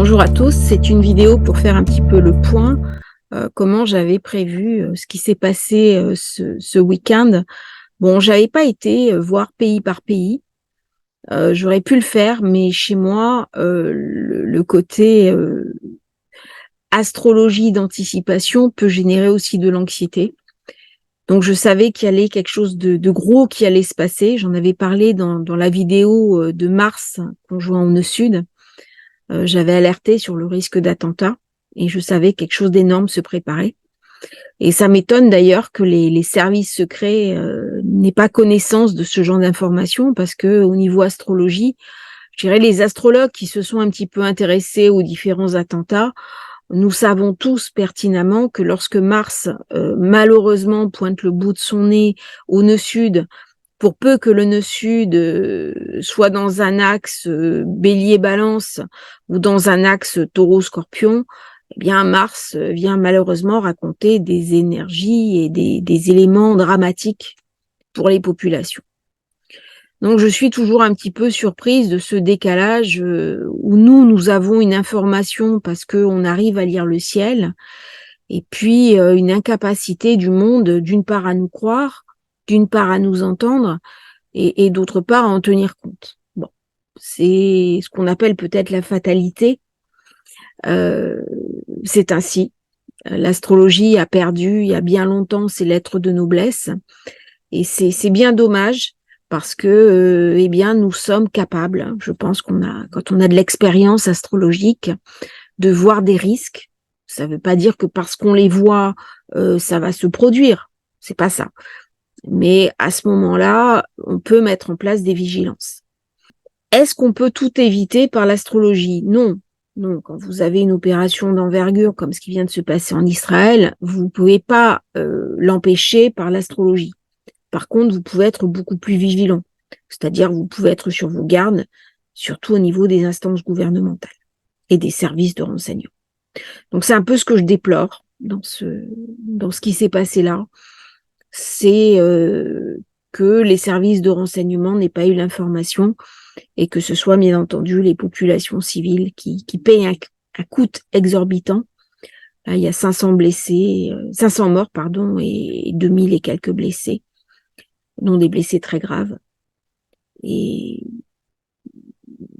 Bonjour à tous, c'est une vidéo pour faire un petit peu le point, comment j'avais prévu, ce qui s'est passé, ce week-end. Bon, j'avais pas été, voir pays par pays, j'aurais pu le faire, mais chez moi, le côté, astrologie d'anticipation peut générer aussi de l'anxiété. Donc je savais qu'il y allait quelque chose de gros qui allait se passer. J'en avais parlé dans la vidéo, de Mars conjoint au nœud sud. J'avais alerté sur le risque d'attentat et je savais que quelque chose d'énorme se préparait. Et ça m'étonne d'ailleurs que les services secrets n'aient pas connaissance de ce genre d'informations parce que au niveau astrologie, je dirais les astrologues qui se sont un petit peu intéressés aux différents attentats, nous savons tous pertinemment que lorsque Mars malheureusement pointe le bout de son nez au nœud sud, pour peu que le nœud sud soit dans un axe bélier-balance ou dans un axe taureau-scorpion, eh bien Mars vient malheureusement raconter des énergies et des éléments dramatiques pour les populations. Donc je suis toujours un petit peu surprise de ce décalage où nous avons une information parce qu'on arrive à lire le ciel, et puis une incapacité du monde, d'une part à nous croire, d'une part à nous entendre, et d'autre part à en tenir compte. Bon, c'est ce qu'on appelle peut-être la fatalité. Euh, c'est ainsi. L'astrologie a perdu il y a bien longtemps ses lettres de noblesse, et c'est bien dommage parce que eh bien nous sommes capables, hein, je pense qu'on a, quand on a de l'expérience astrologique, de voir des risques. Ça ne veut pas dire que parce qu'on les voit, ça va se produire. C'est pas ça. Mais à ce moment-là, on peut mettre en place des vigilances. Est-ce qu'on peut tout éviter par l'astrologie? Non. Non, quand vous avez une opération d'envergure comme ce qui vient de se passer en Israël, vous ne pouvez pas l'empêcher par l'astrologie. Par contre, vous pouvez être beaucoup plus vigilant. C'est-à-dire, vous pouvez être sur vos gardes, surtout au niveau des instances gouvernementales et des services de renseignement. Donc, c'est un peu ce que je déplore dans ce qui s'est passé là. C'est que les services de renseignement n'aient pas eu l'information et que ce soit bien entendu les populations civiles qui payent un coût exorbitant. Là, il y a 500 blessés, 500 morts, pardon, et 2000 et quelques blessés, dont des blessés très graves. Et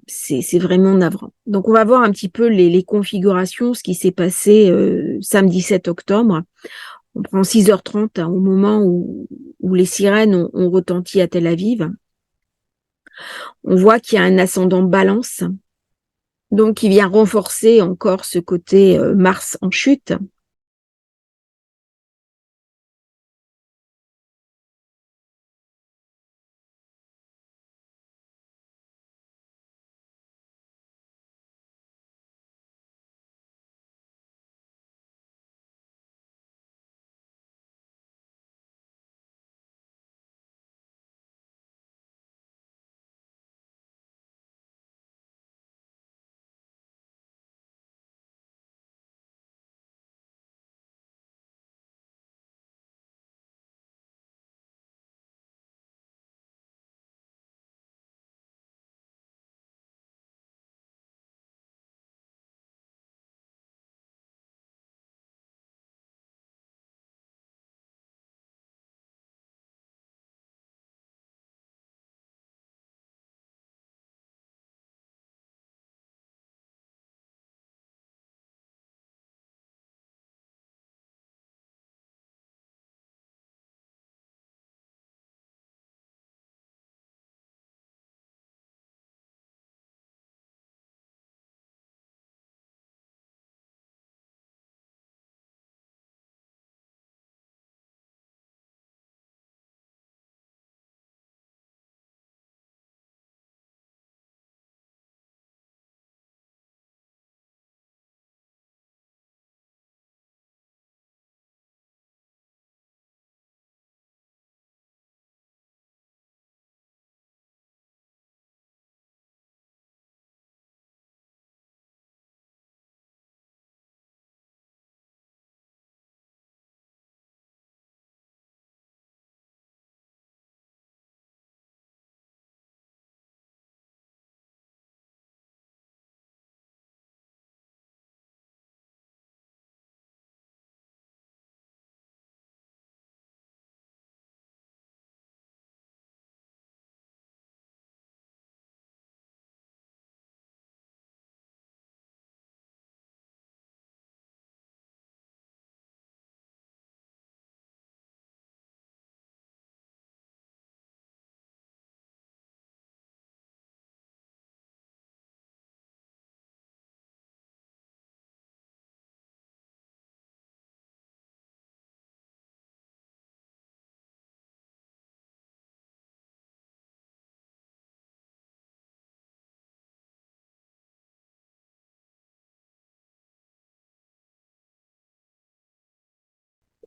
c'est vraiment navrant. Donc, on va voir un petit peu les configurations, ce qui s'est passé samedi 7 octobre. On prend 6h30 hein, au moment où les sirènes ont retenti à Tel Aviv. On voit qu'il y a un ascendant balance, donc qui vient renforcer encore ce côté Mars en chute.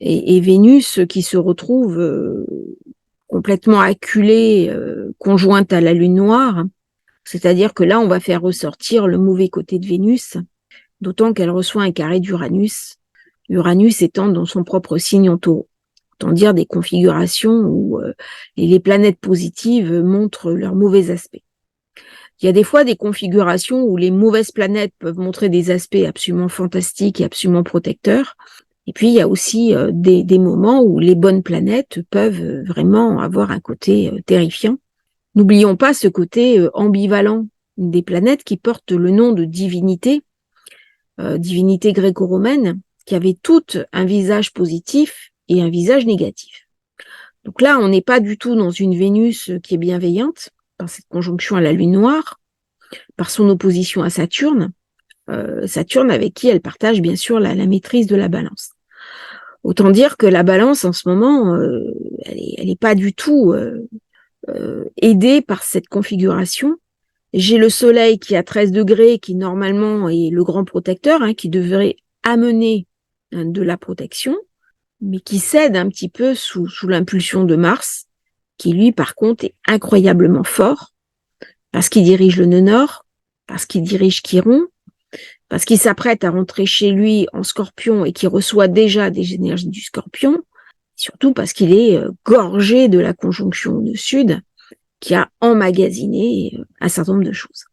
et Vénus qui se retrouve complètement acculée, conjointe à la lune noire. C'est-à-dire que là, on va faire ressortir le mauvais côté de Vénus, d'autant qu'elle reçoit un carré d'Uranus, Uranus étant dans son propre signe en Taureau. Autant dire des configurations où les planètes positives montrent leur mauvais aspect. Il y a des fois des configurations où les mauvaises planètes peuvent montrer des aspects absolument fantastiques et absolument protecteurs. Et puis, il y a aussi des moments où les bonnes planètes peuvent vraiment avoir un côté terrifiant. N'oublions pas ce côté ambivalent des planètes qui portent le nom de divinité, divinité gréco-romaine, qui avait toutes un visage positif et un visage négatif. Donc là, on n'est pas du tout dans une Vénus qui est bienveillante, par cette conjonction à la Lune noire, par son opposition à Saturne, Saturne avec qui elle partage bien sûr la maîtrise de la balance. Autant dire que la balance en ce moment, elle est pas du tout aidée par cette configuration. J'ai le soleil qui est à 13 degrés, qui normalement est le grand protecteur, qui devrait amener de la protection, mais qui cède un petit peu sous l'impulsion de Mars, qui lui par contre est incroyablement fort, parce qu'il dirige le nœud nord, parce qu'il dirige Chiron, parce qu'il s'apprête à rentrer chez lui en Scorpion et qui reçoit déjà des énergies du Scorpion, surtout parce qu'il est gorgé de la conjonction au sud, qui a emmagasiné un certain nombre de choses.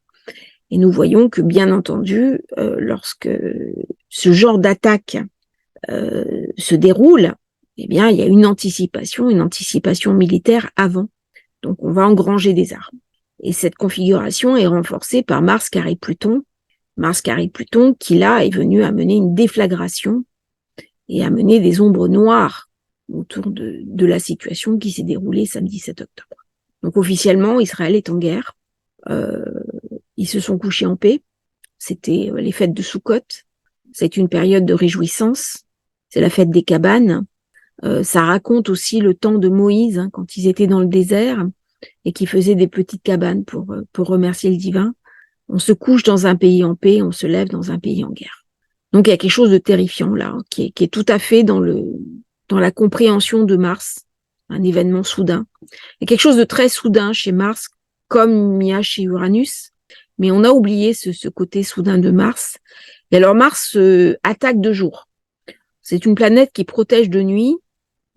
Et nous voyons que, bien entendu, lorsque ce genre d'attaque se déroule, eh bien, il y a une anticipation militaire avant. Donc, on va engranger des armes. Et cette configuration est renforcée par Mars carré Pluton. Mars carré Pluton qui, là, est venu amener une déflagration et amener des ombres noires autour de la situation qui s'est déroulée samedi 7 octobre. Donc, officiellement, Israël est en guerre. Ils se sont couchés en paix. C'était les fêtes de Soukhot. C'est une période de réjouissance. C'est la fête des cabanes. Ça raconte aussi le temps de Moïse, quand ils étaient dans le désert et qu'ils faisaient des petites cabanes pour remercier le divin. On se couche dans un pays en paix, on se lève dans un pays en guerre. Donc il y a quelque chose de terrifiant là, qui est tout à fait dans la compréhension de Mars, un événement soudain. Il y a quelque chose de très soudain chez Mars, comme il y a chez Uranus, mais on a oublié ce côté soudain de Mars. Et alors Mars attaque de jour. C'est une planète qui protège de nuit,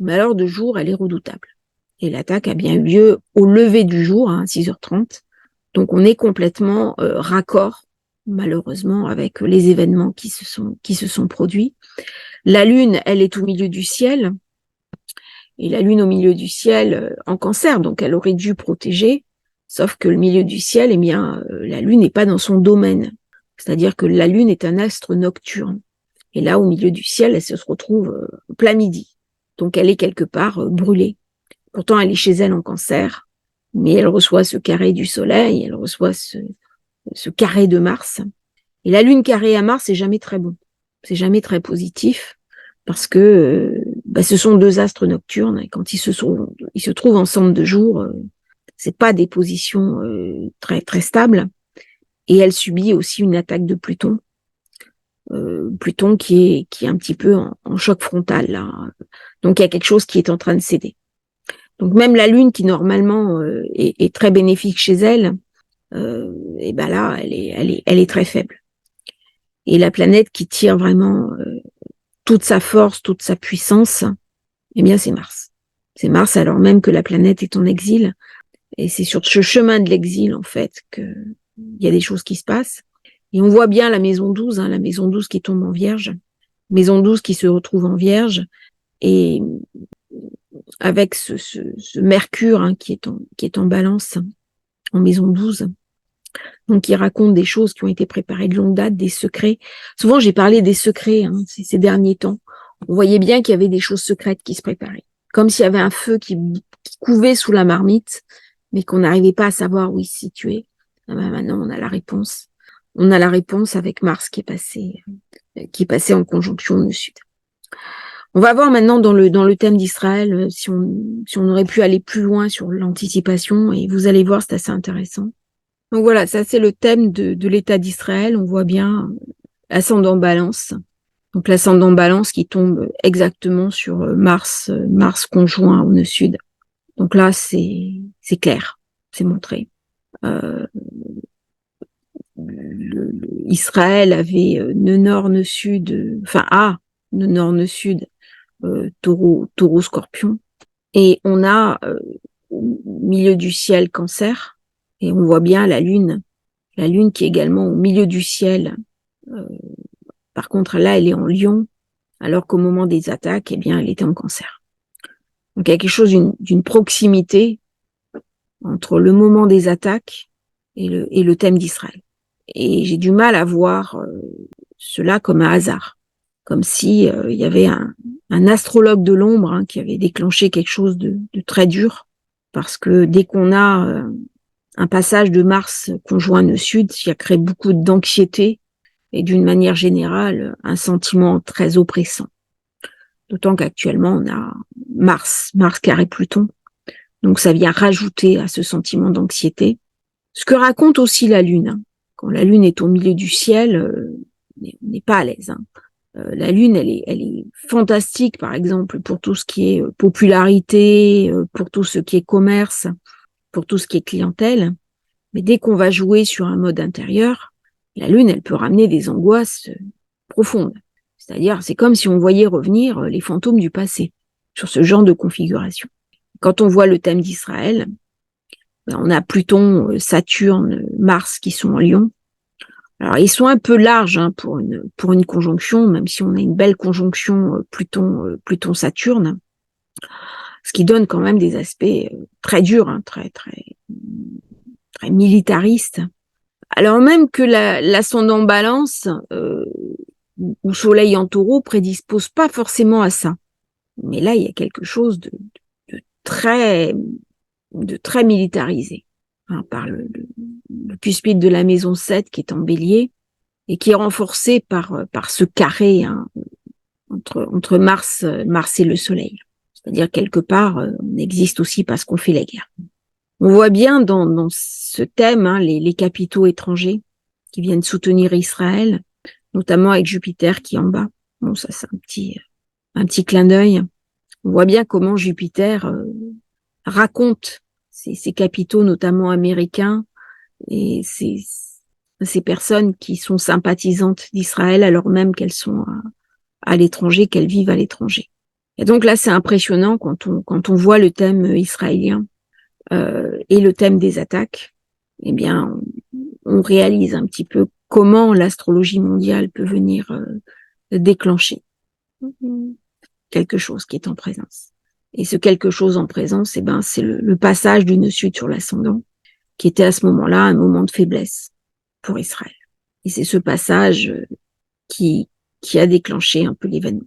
mais alors de jour, elle est redoutable. Et l'attaque a bien eu lieu au lever du jour, à 6h30. Donc on est complètement raccord, malheureusement, avec les événements qui se sont produits. La Lune, elle est au milieu du ciel, et la Lune au milieu du ciel en Cancer, donc elle aurait dû protéger, sauf que le milieu du ciel, eh bien, la Lune n'est pas dans son domaine. C'est-à-dire que la Lune est un astre nocturne. Et là, au milieu du ciel, elle se retrouve plein midi. Donc elle est quelque part brûlée. Pourtant, elle est chez elle en Cancer, mais elle reçoit ce carré du Soleil, elle reçoit ce carré de Mars. Et la Lune carrée à Mars, c'est jamais très bon. C'est jamais très positif, parce que ce sont deux astres nocturnes, et quand ils se trouvent ensemble de jour, c'est pas des positions très très stables. Et elle subit aussi une attaque de Pluton. Pluton qui est un petit peu en choc frontal là. Donc il y a quelque chose qui est en train de céder. Donc même la Lune qui normalement est très bénéfique chez elle, et ben là elle est très faible. Et la planète qui tire vraiment toute sa force, toute sa puissance, eh bien c'est Mars. C'est Mars alors même que la planète est en exil. Et c'est sur ce chemin de l'exil en fait que il y a des choses qui se passent. Et on voit bien la maison 12, la maison 12 qui tombe en Vierge, maison 12 qui se retrouve en Vierge, et avec ce Mercure qui est en Balance, en maison 12, donc qui raconte des choses qui ont été préparées de longue date, des secrets. Souvent j'ai parlé des secrets ces derniers temps. On voyait bien qu'il y avait des choses secrètes qui se préparaient, comme s'il y avait un feu qui couvait sous la marmite, mais qu'on n'arrivait pas à savoir où il se situait. Maintenant on a la réponse. On a la réponse avec Mars qui est passé en conjonction au sud. On va voir maintenant dans le thème d'Israël si on aurait pu aller plus loin sur l'anticipation, et vous allez voir, c'est assez intéressant. Donc voilà, ça c'est le thème de l'État d'Israël. On voit bien ascendant Balance, Donc l'ascendant Balance qui tombe exactement sur Mars conjoint au nœud sud. Donc là, c'est clair, c'est montré. Israël avait nœud nord, nœud sud, nœud nord, nœud sud, taureau, scorpion. Et on a au milieu du ciel Cancer, et on voit bien la lune qui est également au milieu du ciel. Par contre, là, elle est en Lion, alors qu'au moment des attaques, eh bien, elle était en Cancer. Donc, il y a quelque chose d'une proximité entre le moment des attaques et le thème d'Israël. Et j'ai du mal à voir cela comme un hasard, comme si il y avait un astrologue de l'ombre qui avait déclenché quelque chose de très dur, parce que dès qu'on a un passage de Mars conjoint nœud sud, il y a créé beaucoup d'anxiété et d'une manière générale un sentiment très oppressant. D'autant qu'actuellement on a Mars carré Pluton, donc ça vient rajouter à ce sentiment d'anxiété. Ce que raconte aussi la Lune. Quand la Lune est au milieu du ciel, on n'est pas à l'aise. La Lune, elle est fantastique, par exemple, pour tout ce qui est popularité, pour tout ce qui est commerce, pour tout ce qui est clientèle. Mais dès qu'on va jouer sur un mode intérieur, la Lune, elle peut ramener des angoisses profondes. C'est-à-dire, c'est comme si on voyait revenir les fantômes du passé sur ce genre de configuration. Quand on voit le thème d'Israël, on a Pluton, Saturne, Mars qui sont en Lion. Alors, ils sont un peu larges pour une conjonction, même si on a une belle conjonction Pluton-Saturne, ce qui donne quand même des aspects très durs, très militaristes. Alors même que l'ascendant Balance ou Soleil en Taureau prédispose pas forcément à ça. Mais là, il y a quelque chose de très militarisé, par le cuspide de la maison 7 qui est en Bélier et qui est renforcé par ce carré entre Mars et le Soleil. C'est-à-dire quelque part, on existe aussi parce qu'on fait la guerre. On voit bien dans ce thème les capitaux étrangers qui viennent soutenir Israël, notamment avec Jupiter qui est en bas. Bon, ça c'est un petit clin d'œil. On voit bien comment Jupiter raconte ces capitaux, notamment américains, et ces personnes qui sont sympathisantes d'Israël alors même qu'elles sont à l'étranger, qu'elles vivent à l'étranger. Et donc là, c'est impressionnant quand on voit le thème israélien et le thème des attaques. Eh bien, on réalise un petit peu comment l'astrologie mondiale peut venir déclencher quelque chose qui est en présence. Et ce quelque chose en présence, c'est le passage du nœud sud sur l'ascendant, qui était à ce moment-là un moment de faiblesse pour Israël. Et c'est ce passage qui a déclenché un peu l'événement.